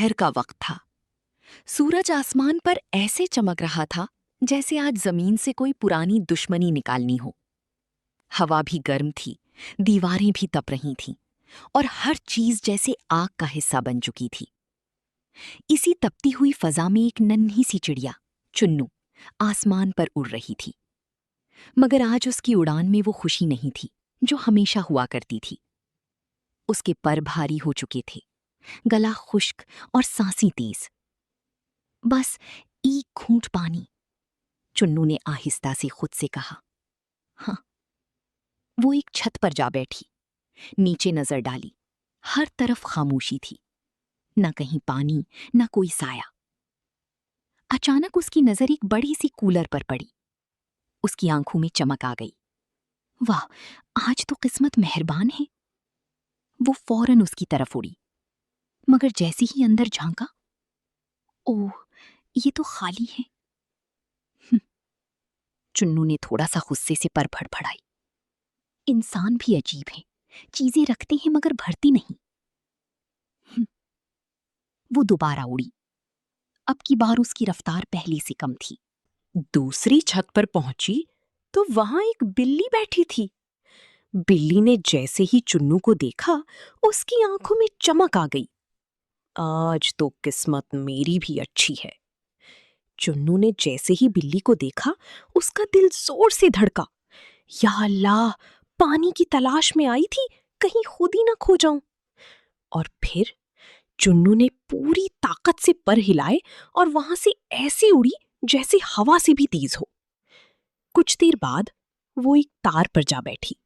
दोपहर का वक्त था। सूरज आसमान पर ऐसे चमक रहा था जैसे आज जमीन से कोई पुरानी दुश्मनी निकालनी हो। हवा भी गर्म थी, दीवारें भी तप रही थीं और हर चीज जैसे आग का हिस्सा बन चुकी थी। इसी तपती हुई फजा में एक नन्ही सी चिड़िया, चुन्नू, आसमान पर उड़ रही थी। मगर आज उसकी उड़ान में वो खुशी नहीं थी जो हमेशा हुआ करती थी। उसके पर भारी हो चुके थे, गला खुश्क और सांसें तेज। बस एक घूंट पानी, चुन्नू ने आहिस्ता से खुद से कहा। हाँ। वो एक छत पर जा बैठी, नीचे नजर डाली। हर तरफ खामोशी थी, न कहीं पानी, न कोई साया। अचानक उसकी नजर एक बड़ी सी कूलर पर पड़ी। उसकी आंखों में चमक आ गई। वाह, आज तो किस्मत मेहरबान है। वो फौरन उसकी तरफ उड़ी, मगर जैसे ही अंदर झांका, ओह, ये तो खाली है। चुन्नू ने थोड़ा सा गुस्से से पर फड़फड़ाई। इंसान भी अजीब है, चीजें रखते हैं मगर भरती नहीं। वो दोबारा उड़ी। अब की बार उसकी रफ्तार पहले से कम थी। दूसरी छत पर पहुंची तो वहां एक बिल्ली बैठी थी। बिल्ली ने जैसे ही चुन्नू को देखा, उसकी आंखों में चमक आ गई। आज तो किस्मत मेरी भी अच्छी है। चुन्नू ने जैसे ही बिल्ली को देखा, उसका दिल जोर से धड़का। या अल्लाह, पानी की तलाश में आई थी, कहीं खुद ही ना खो जाऊं। और फिर चुन्नू ने पूरी ताकत से पर हिलाए और वहां से ऐसी उड़ी जैसे हवा से भी तेज हो। कुछ देर बाद वो एक तार पर जा बैठी।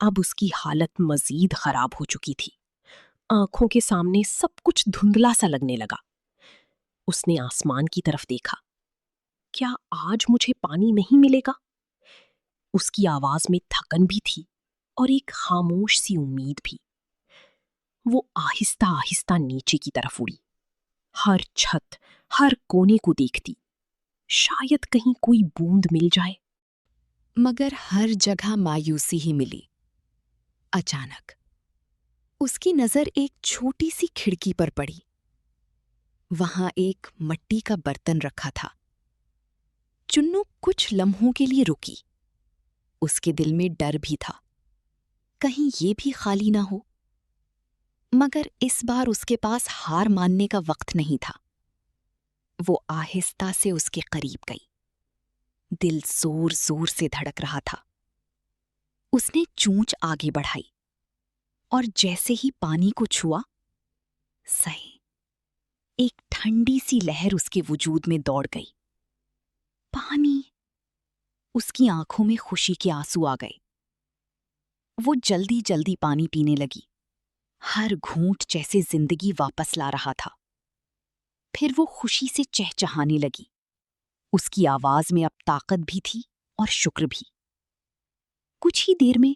अब उसकी हालत मजीद खराब हो चुकी थी। आंखों के सामने सब कुछ धुंधला सा लगने लगा। उसने आसमान की तरफ देखा। क्या आज मुझे पानी नहीं मिलेगा? उसकी आवाज में थकन भी थी और एक खामोश सी उम्मीद भी। वो आहिस्ता आहिस्ता नीचे की तरफ उड़ी, हर छत, हर कोने को देखती, शायद कहीं कोई बूंद मिल जाए। मगर हर जगह मायूसी ही मिली। अचानक उसकी नजर एक छोटी सी खिड़की पर पड़ी। वहां एक मिट्टी का बर्तन रखा था। चुन्नू कुछ लम्हों के लिए रुकी। उसके दिल में डर भी था, कहीं ये भी खाली ना हो। मगर इस बार उसके पास हार मानने का वक्त नहीं था। वो आहिस्ता से उसके करीब गई। दिल जोर जोर से धड़क रहा था। उसने चोंच आगे बढ़ाई और जैसे ही पानी को छुआ, सही, एक ठंडी सी लहर उसके वजूद में दौड़ गई। पानी! उसकी आंखों में खुशी के आंसू आ गए। वो जल्दी जल्दी पानी पीने लगी। हर घूंट जैसे जिंदगी वापस ला रहा था। फिर वो खुशी से चहचहाने लगी। उसकी आवाज में अब ताकत भी थी और शुक्र भी। कुछ ही देर में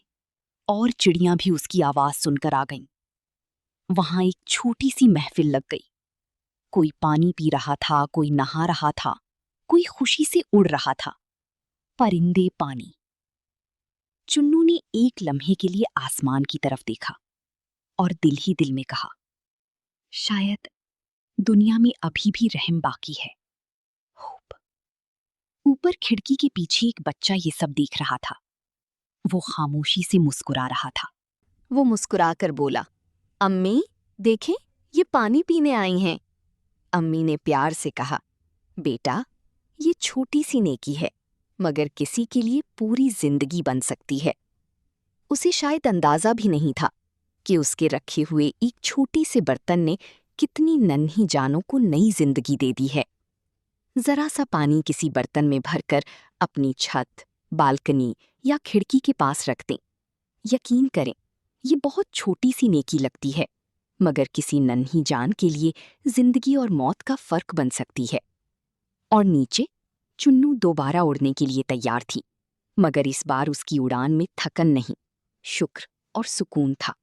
और चिड़ियां भी उसकी आवाज सुनकर आ गईं। वहां एक छोटी सी महफिल लग गई। कोई पानी पी रहा था, कोई नहा रहा था, कोई खुशी से उड़ रहा था। परिंदे, पानी। चुन्नू ने एक लम्हे के लिए आसमान की तरफ देखा और दिल ही दिल में कहा, शायद दुनिया में अभी भी रहम बाकी है। होप। ऊपर खिड़की के पीछे एक बच्चा ये सब देख रहा था। वो खामोशी से मुस्कुरा रहा था। वो मुस्कुराकर बोला, अम्मी, देखें, ये पानी पीने आई हैं। अम्मी ने प्यार से कहा, बेटा, ये छोटी सी नेकी है, मगर किसी के लिए पूरी जिंदगी बन सकती है। उसे शायद अंदाजा भी नहीं था कि उसके रखे हुए एक छोटे से बर्तन ने कितनी नन्ही जानों को नई जिंदगी दे दी है। जरा सा पानी किसी बर्तन में भरकर अपनी छत, बालकनी या खिड़की के पास रख दें। यकीन करें, ये बहुत छोटी सी नेकी लगती है, मगर किसी नन्ही जान के लिए जिंदगी और मौत का फर्क बन सकती है। और नीचे चुन्नू दोबारा उड़ने के लिए तैयार थी, मगर इस बार उसकी उड़ान में थकन नहीं, शुक्र और सुकून था।